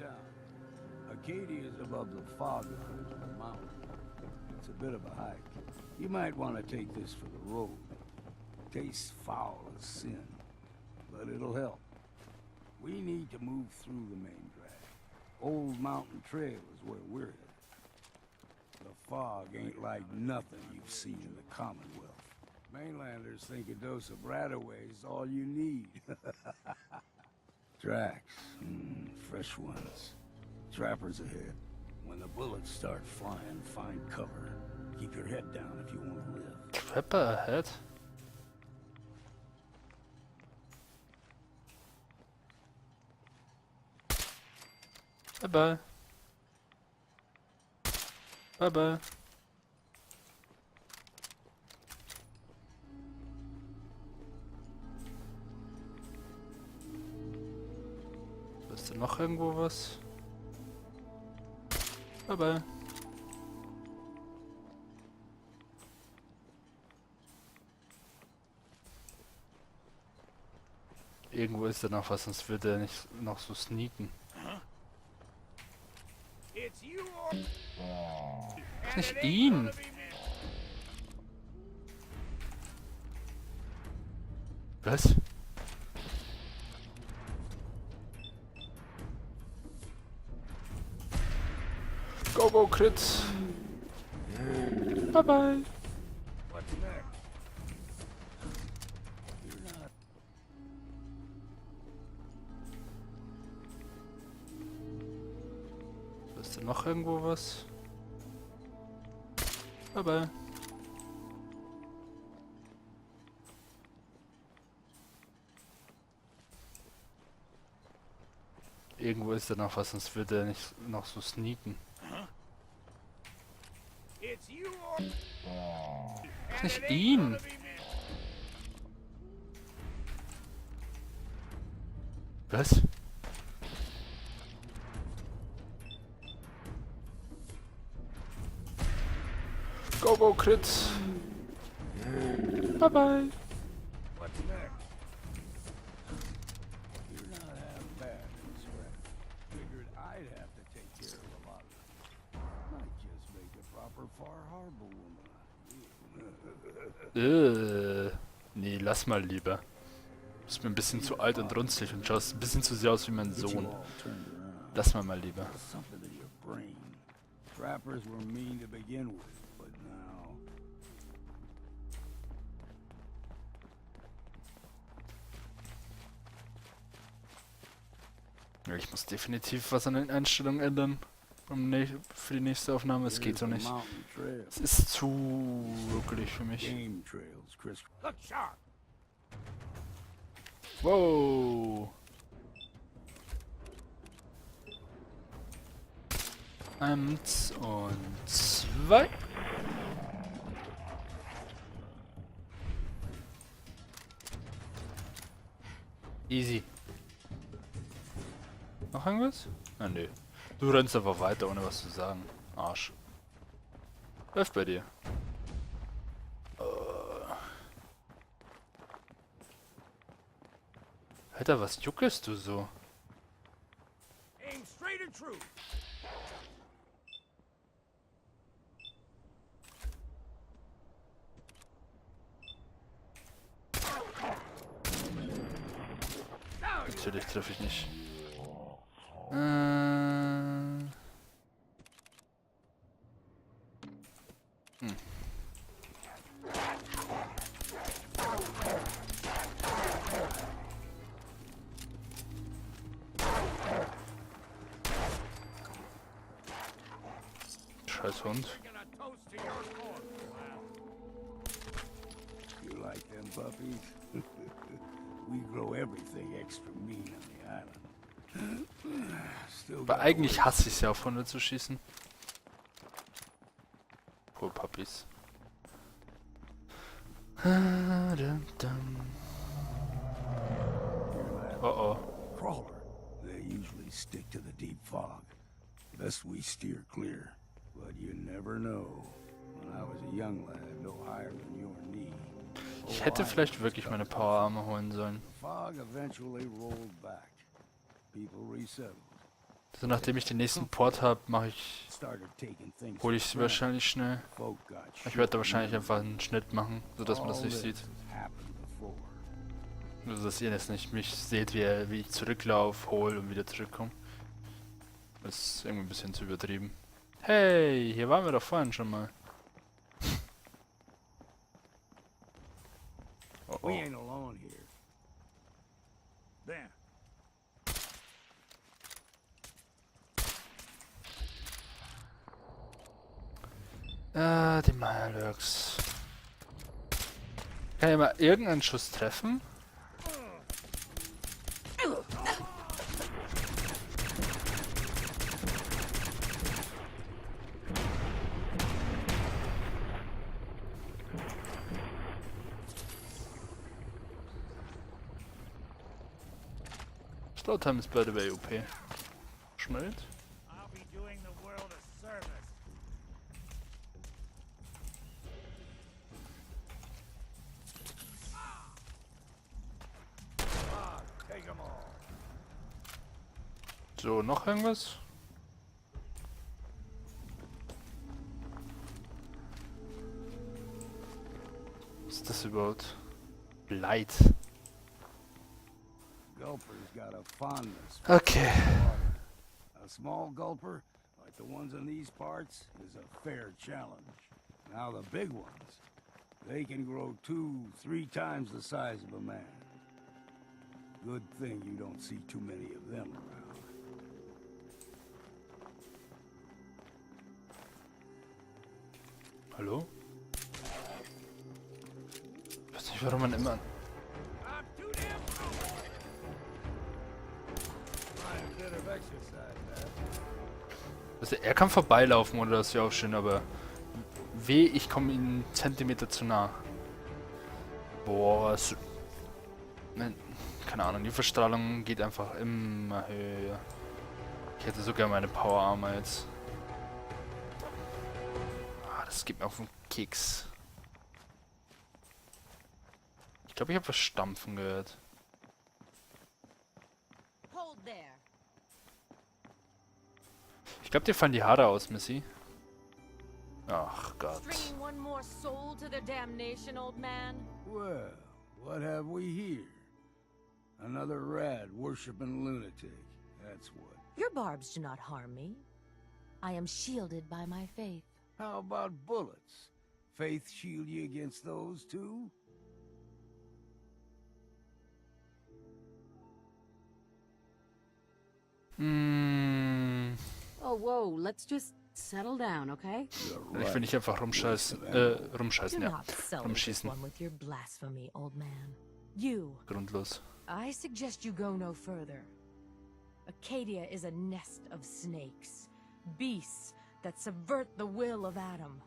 town. Acadia is above the fog line of the mountain. It's a bit of a hike. You might want to take this for the road. Tastes foul as sin, but it'll help. We need to move through the main drag. Old Mountain Trail is where we're headed. The fog ain't like nothing you've seen in the Commonwealth. Mainlanders think a dose of Radaway is all you need. Tracks, fresh ones. Trappers ahead. When the bullets start flying, find cover. Keep your head down if you want to live. Trapper ahead? Bye bye. Bye bye. Ist da noch irgendwo was? Bye bye. Irgendwo ist da noch was, sonst wird er nicht noch so sneaken. Nicht ihn! Was? Go, go, Crit! Bye bye! Ist da noch irgendwo was? Bye bye. Irgendwo ist da noch was, sonst wird er nicht noch so sneaken. Nicht ihn! Was? Go, go, Crit! Bye bye! What's next? You're not half bad, Inspector. Figured I'd have to take care of a lot of it. Might just make a proper Far Harbor woman out of you. Nee, lass mal lieber. Ist mir ein bisschen zu alt und runzlig und schaust ein bisschen zu sehr aus wie mein Sohn. Lass mal lieber. Something in your brain. Trappers were mean to begin with, but now. Ja, ich muss definitiv was an den Einstellungen ändern. Für die nächste Aufnahme. Es geht so nicht. Es ist zu wirklich für mich. Wow. Eins und zwei. Easy. Noch irgendwas? Ah, nö. Du rennst einfach weiter, ohne was zu sagen. Arsch. Läuft bei dir. Alter, was juckelst du so? Natürlich treffe ich nicht. Scheiß Hund. You like them puppies? We grow everything extra mean on the island. Aber eigentlich hasse ich es ja, auf Hunde zu schießen. Poor Puppies. Oh oh. Crawler. They usually stick to the deep fog. Best we steer clear. But you never know. When I was a young lad, no higher than your knee. Ich hätte vielleicht wirklich meine Powerarme holen sollen. Fog eventually rolled back. People resettled. Also nachdem ich den nächsten Port habe, hole ich sie wahrscheinlich schnell. Ich werde da wahrscheinlich einfach einen Schnitt machen, sodass man das nicht sieht. Also dass ihr jetzt nicht mich seht, wie ich zurücklaufe, hole und wieder zurückkomme. Das ist irgendwie ein bisschen zu übertrieben. Hey, hier waren wir doch vorhin schon mal. Oh, oh. We ain't alone here. There. Die Mirelurks. Kann ich mal irgendeinen Schuss treffen? Slow time is by the way OP. Schmelt. I'll be doing the world a service. Take 'em all. So, noch irgendwas? Was ist das überhaupt? Light. Gulper's got a fondness for Okay. water. A small gulper, like the ones in these parts, is a fair challenge. Now the big ones, they can grow 2, 3 times the size of a man. Good thing you don't see too many of them around. Hallo? Ich weiß nicht, warum man immer... I'm too damn strong. Trying a bit of exercise, man. Also er kann vorbeilaufen oder das ist ja auch schön, aber weh, ich komme ihm einen Zentimeter zu nah. Boah, keine Ahnung, die Verstrahlung geht einfach immer höher. Ich hätte sogar meine Power Armor jetzt. Ah, das geht mir auf den Keks. Ich glaube, ich habe was Stampfen gehört. Hold there. Ich glaube, dir fallen die Haare aus, Missy. Ach Gott. Stringing one more soul to their damnation, old man? Well, what have we here? Another rad worshipping lunatic. That's what. Your barbs do not harm me. I am shielded by my faith. How about bullets? Faith shield you against those too? Oh, whoa, let's just settle down, okay? Ich will nicht einfach rumscheißen. Rumscheißen, Do ja. not sully this Rumschießen. one with your blasphemy, old man. You, Grundlos. I suggest you go no further. Acadia is a nest of snakes, beasts that subvert the will of Adam.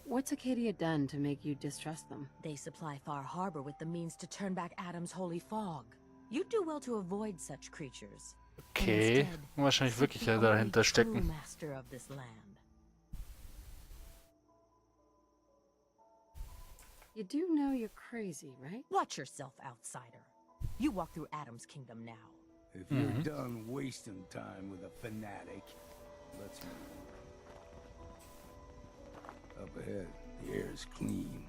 What's Acadia done to make you distrust them? They supply Far Harbor with the means to turn back Adam's holy fog. You'd do well to avoid such creatures. Okay, Instead, wahrscheinlich seek wirklich the ja only dahinter true stecken. master of this land. You do know you're crazy, right? Watch yourself, outsider. You walk through Adam's kingdom now. If you're done wasting time with a fanatic, let's move. Up ahead, the air is clean.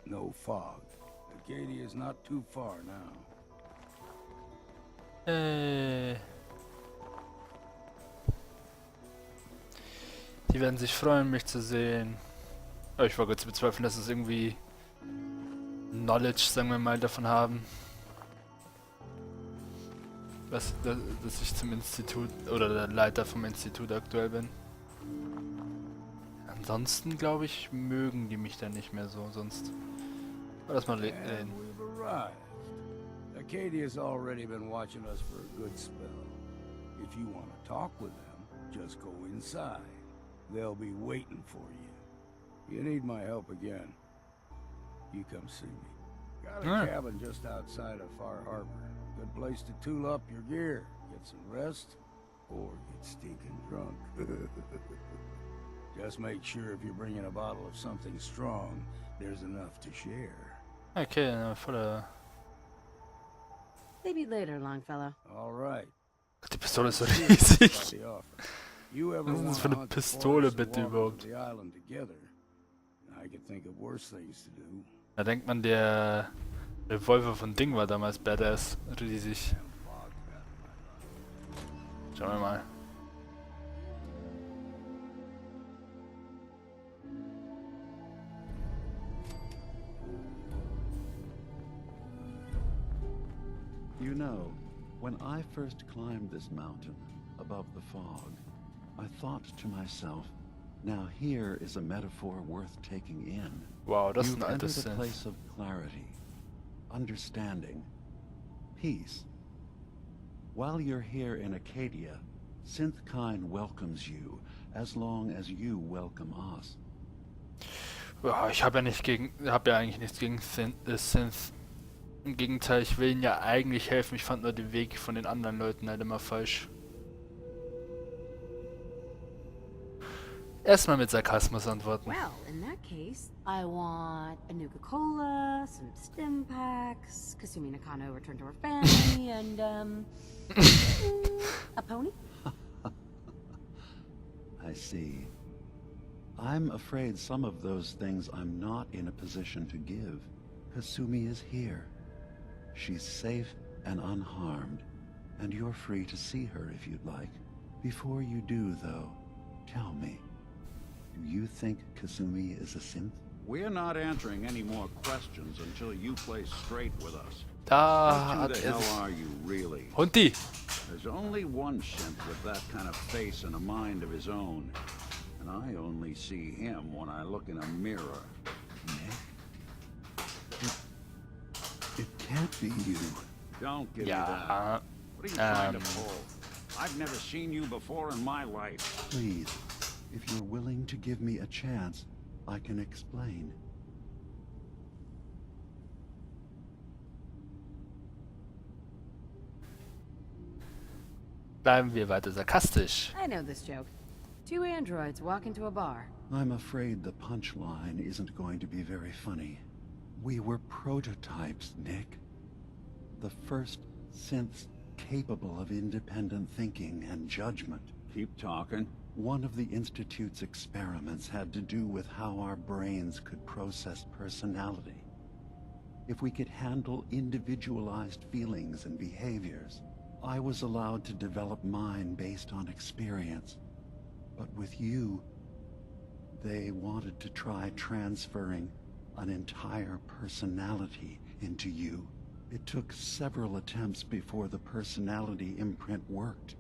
No fog. Acadia is not too far now. Die werden sich freuen, mich zu sehen. Aber ich wage zu bezweifeln, dass es irgendwie Knowledge, sagen wir mal, davon haben. Dass ich zum Institut oder der Leiter vom Institut aktuell bin. Ansonsten, glaube ich, mögen die mich dann nicht mehr so, sonst. Lass mal And reden. we've arrived. Acadia's already been watching us for a good spell. If you want to talk with them, just go inside. They'll be waiting for you. You need my help again, you come see me. Got a Alright. cabin just outside of Far Harbor. Good place to tool up your gear, get some rest, or get stinking drunk. Just make sure if you're bringing a bottle of something strong, there's enough to share. Okay, voller Maybe later, Longfellow. All right. Die Pistole ist so Serious riesig. about the offer. You ever Was ist das wanna für eine hunt the Pistole forest bitte and walk überhaupt? the island together? I could think of worse things to do. Da denkt man, der Revolver von Ding war damals badass. Riesig. Schauen wir mal. You know, when I first climbed this mountain above the fog, I thought to myself, now here is a metaphor worth taking in. Wow, das ist You've ein entered altes a Synth. place of clarity, understanding, peace. While you're here in Acadia, Synthkind welcomes you, as long as you welcome us. Ja, ich habe ja eigentlich nichts gegen Synth. Im Gegenteil, ich will ihnen ja eigentlich helfen. Ich fand nur den Weg von den anderen Leuten halt immer falsch. Erstmal mit Sarkasmus antworten. Well, in that case, I want a Nuka-Cola, some stim packs, Kasumi Nakano return to her family, and, a pony? I see. I'm afraid some of those things I'm not in a position to give. Kasumi is here. She's safe and unharmed, and you're free to see her if you'd like. Before you do, though, tell me, do you think Kasumi is a synth? We're not answering any more questions until you play straight with us. Da Who hat the er hell sich... are you, really? Hundi! There's only one synth with that kind of face and a mind of his own. And I only see him when I look in a mirror. Nick? It can't be you. Don't give me that. Ja, What are you trying to pull? I've never seen you before in my life. Please, if you're willing to give me a chance, I can explain. bleiben wir weiter sarkastisch. I know this joke. Two androids walk into a bar. I'm afraid the punchline isn't going to be very funny. We were prototypes, Nick. The first synths capable of independent thinking and judgment. Keep talking. One of the Institute's experiments had to do with how our brains could process personality. If we could handle individualized feelings and behaviors, I was allowed to develop mine based on experience. But with you, they wanted to try transferring an entire personality into you. It took several attempts before the personality imprint worked.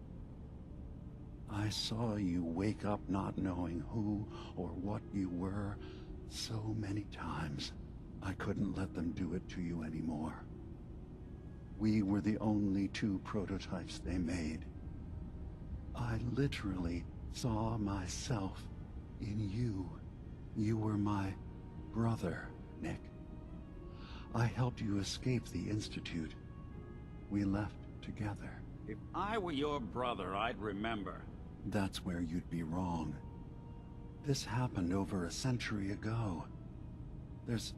I saw you wake up not knowing who or what you were so many times. I couldn't let them do it to you anymore. We were the only two prototypes they made. I literally saw myself in you. You were my brother, Nick. I helped you escape the Institute. We left together. If I were your brother, I'd remember. That's where you'd be wrong. This happened over a century ago. There's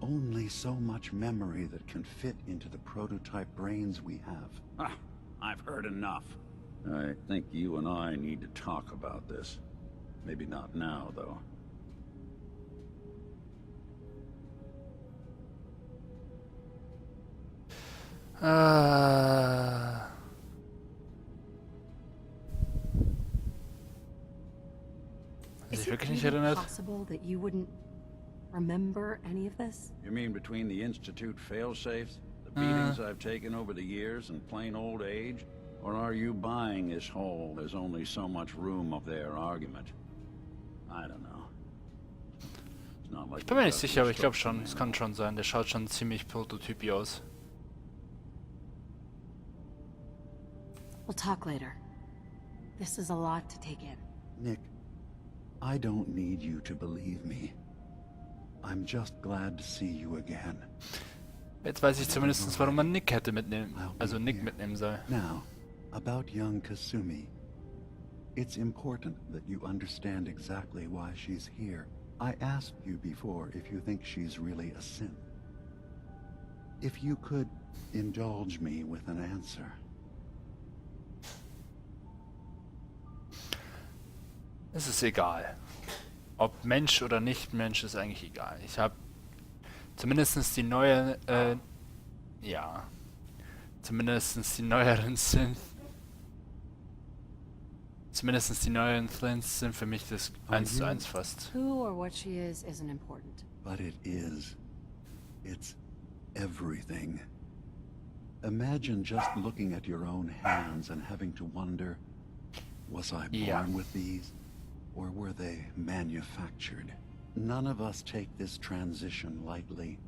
only so much memory that can fit into the prototype brains we have. Ah, I've heard enough. I think you and I need to talk about this. Maybe not now, though. Hat Is sich it wirklich nicht really erinnert? possible that you wouldn't remember any of this? You mean between the Institute failsafes, the beatings I've taken over the years, and plain old age? Or are you buying this whole there's only so much room of their argument? I don't know. It's not like Ich bin mir you've nicht got sicher, aber ich glaube instruction schon, es kann schon sein. Der schaut schon ziemlich prototypisch aus. We'll talk later. This is a lot to take in. Nick, I don't need you to believe me. I'm just glad to see you again. Jetzt weiß ich zumindest, warum man Nick hätte mitnehmen, also Nick mitnehmen soll. Now, about young Kasumi. It's important that you understand exactly why she's here. I asked you before if you think she's really a synth. If you could indulge me with an answer. Es ist egal. Ob Mensch oder nicht Mensch, ist eigentlich egal. Ich habe zumindest die neue, ja, zumindest die neueren Synth. Zumindest die neuen Synths sind für mich das 1:1 fast. Who or what she is isn't important. But it is. It's everything. Imagine just looking at your own hands and having to wonder, was I born with these? Or were they manufactured? None of us take this transition lightly.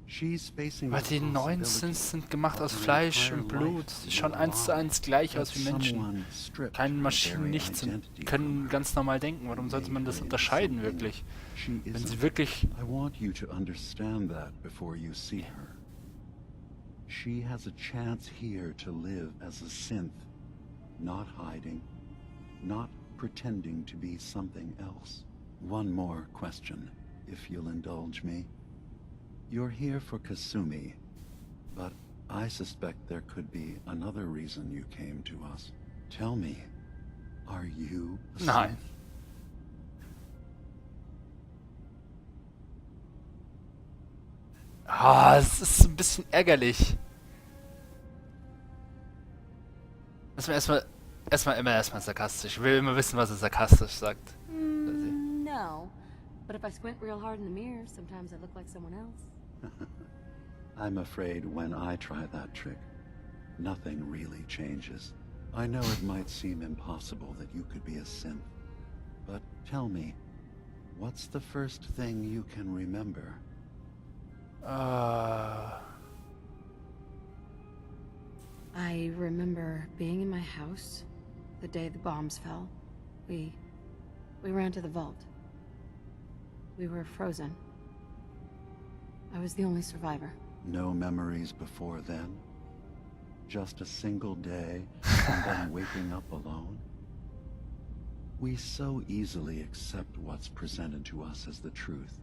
She's facing Aber die neuen Synths sind gemacht aus Fleisch und Blut. Sie schauen 1:1 gleich aus wie Menschen. Keine Maschinen, nichts. Und können ganz normal denken. Warum sollte man das unterscheiden wirklich? Wenn sie wirklich... I want you to understand that before you see her. She has a chance here to live as a synth, not hiding, not pretending to be something else. One more question, if you'll indulge me. You're here for Kasumi, but I suspect there could be another reason you came to us. Tell me, are you a Nein. synth? Ah, es ist ein bisschen ärgerlich. Lass mir erstmal sarkastisch. Ich will immer wissen, was er sarkastisch sagt. No. But if I squint real hard in the mirror, sometimes I look like someone else. I'm afraid when I try that trick, nothing really changes. I know it might seem impossible that you could be a synth, but tell me, what's the first thing you can remember? I remember being in my house the day the bombs fell. We ran to the vault. We were frozen. I was the only survivor. No memories before then? Just a single day and then waking up alone? We so easily accept what's presented to us as the truth,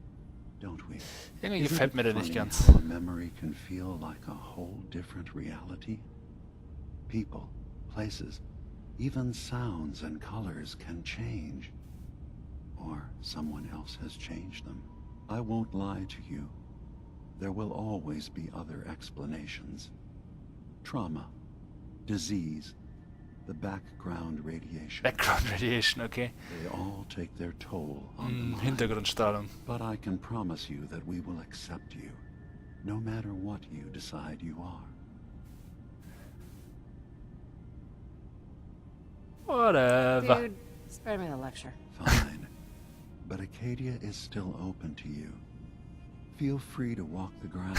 don't we? Irgendwie Isn't gefällt it mir der funny nicht ganz. how a memory can feel like a whole different reality? People, places, even sounds and colors can change. Or someone else has changed them. I won't lie to you. There will always be other explanations. Trauma, disease, the background radiation. Background Radiation, okay. They all take their toll on the mind. Hintergrundstrahlung. But I can promise you that we will accept you, no matter what you decide you are. Whatever. Dude, spare me the lecture. Fine. But Acadia is still open to you. Feel free to walk the ground.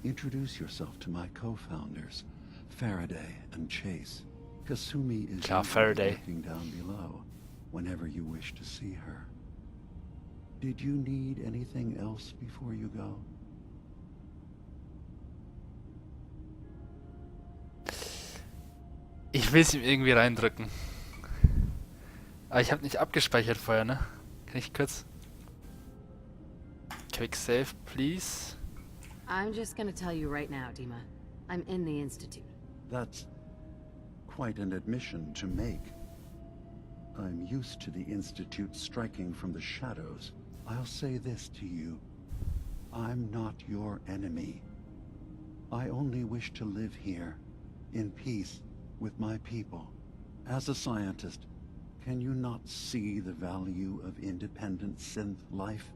Introduce yourself to my co-founders, Faraday and Chase. Kasumi is Klar, usually Faraday. lurking down below whenever you wish to see her. Did you need anything else before you go? Ich will es ihm irgendwie reindrücken. Aber ich habe nicht abgespeichert vorher, ne? Kann ich kurz... Quick save, please. I'm just gonna tell you right now, Dima. I'm in the Institute. That's quite an admission to make. I'm used to the Institute striking from the shadows. I'll say this to you. I'm not your enemy. I only wish to live here, in peace, with my people. As a scientist, can you not see the value of independent synth life?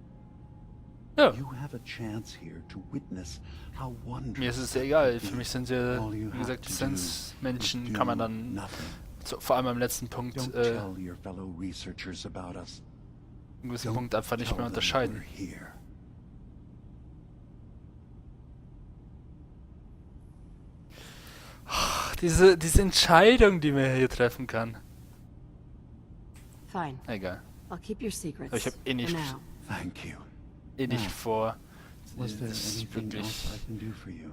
Ja, You have a chance here to witness how wondrous mir ist es it egal. could Für be. mich sind ja, All you wie have gesagt, to die do Sense-Menschen is kann man do dann, nothing. vor allem am letzten Punkt, Don't tell your fellow researchers about us. einen gewissen Don't Punkt einfach nicht tell mehr them unterscheiden. we're here. Diese Entscheidung, die man hier treffen kann. Fine. Egal. I'll keep your secrets. Aber ich habe for now. Thank you. nicht Ja. vor, Was there das anything wirklich, else I can do for you?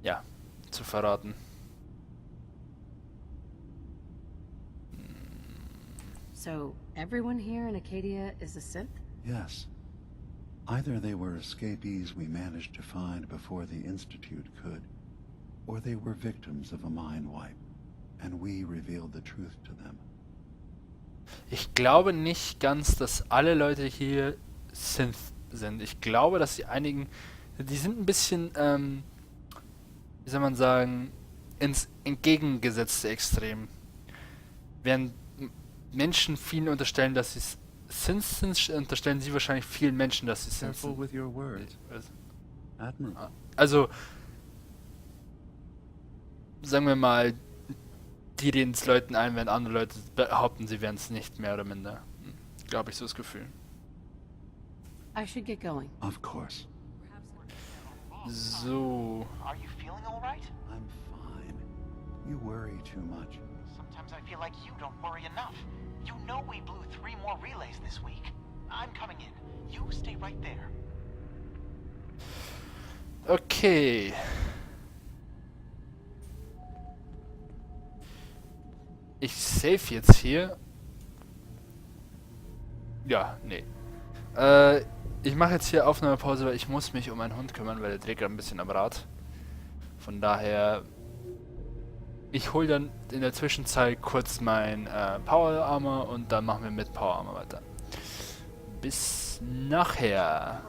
ja, zu verraten. So, everyone here in Acadia is a synth? Yes. Either they were escapees we managed to find before the Institute could, or they were victims of a mind wipe, and we revealed the truth to them. Ich glaube nicht ganz, dass alle Leute hier Synth sind. Ich glaube, dass die einigen, die sind ein bisschen, wie soll man sagen, ins entgegengesetzte Extrem. Während Menschen vielen unterstellen, dass sie Synths sind, unterstellen sie wahrscheinlich vielen Menschen, dass sie Synths Careful sind. with your words. Admirable. Also, sagen wir mal, die reden es Leuten ein, wenn andere Leute behaupten, sie wären es nicht, mehr oder minder. Glaube ich, so das Gefühl. I should get going. Of course. So. Are you feeling all right? I'm fine. You worry too much. Sometimes I feel like you don't worry enough. You know we blew 3 more relays this week. I'm coming in. You stay right there. Okay. Ich save jetzt hier. Ja, nee. Ich mache jetzt hier Aufnahmepause, weil ich muss mich um meinen Hund kümmern, weil der dreht gerade ein bisschen am Rad. Von daher, ich hole dann in der Zwischenzeit kurz mein Power Armor und dann machen wir mit Power Armor weiter. Bis nachher.